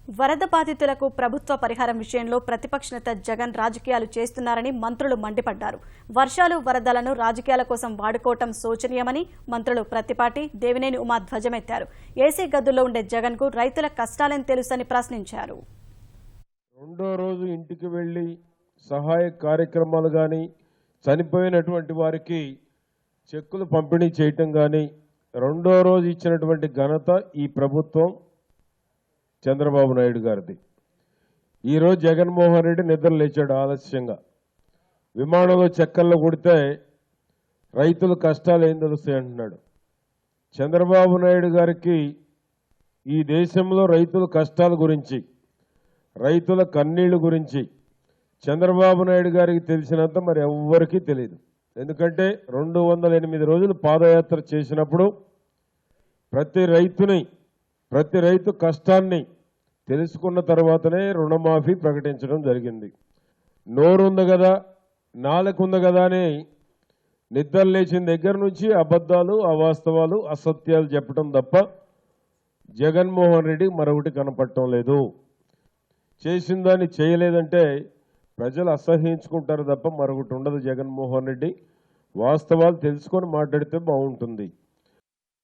వరద బాధితులకు ప్రభుత్వ పరిహారం విషయంలో ప్రతిపక్ష నేత జగన్ రాజకీయాలు చేస్తున్నారని మంత్రులు మండిపడ్డారు. వర్షాలు వరదలను రాజకీయాల కోసం వాడుకోవటం శోచనీయమని మంత్రులు ప్రత్తిపాటి, దేవినేని ఉమా ధ్వజమెత్తారు. ఏసీ గదుల్లో ఉండే జగన్ కు రైతుల కష్టాలేం తెలుసని ప్రశ్నించారు. రెండో రోజు ఇంటికి వెళ్లి సహాయ కార్యక్రమాలు గాని, చనిపోయినటువంటి వారికి చెక్కులు పంపిణీ చేయటం గాని, రెండో రోజు ఇచ్చినటువంటి ఘనత ఈ ప్రభుత్వం చంద్రబాబు నాయుడు గారిది. ఈరోజు జగన్మోహన్ రెడ్డి నిద్ర లేచాడు ఆలస్యంగా. విమానంలో చెక్కల్లో కొడితే రైతుల కష్టాలు ఏం తెలుస్తాయి అంటున్నాడు. చంద్రబాబు నాయుడు గారికి ఈ దేశంలో రైతుల కష్టాల గురించి, రైతుల కన్నీళ్ల గురించి చంద్రబాబు నాయుడు గారికి తెలిసినంత మరి ఎవ్వరికీ తెలియదు. ఎందుకంటే 208 రోజులు పాదయాత్ర చేసినప్పుడు ప్రతి రైతు కష్టాన్ని తెలుసుకున్న తర్వాతనే రుణమాఫీ ప్రకటించడం జరిగింది. నోరుంది కదా, నాలుగుంది కదా అని నిద్ర లేచిన దగ్గర నుంచి అబద్ధాలు, అవాస్తవాలు, అసత్యాలు చెప్పడం తప్ప జగన్మోహన్ రెడ్డి మరొకటి కనపడటం లేదు. చేసిన దాన్ని చేయలేదంటే ప్రజలు అసహ్యించుకుంటారు తప్ప మరొకటి ఉండదు. జగన్మోహన్ రెడ్డి వాస్తవాలు తెలుసుకొని మాట్లాడితే బాగుంటుంది.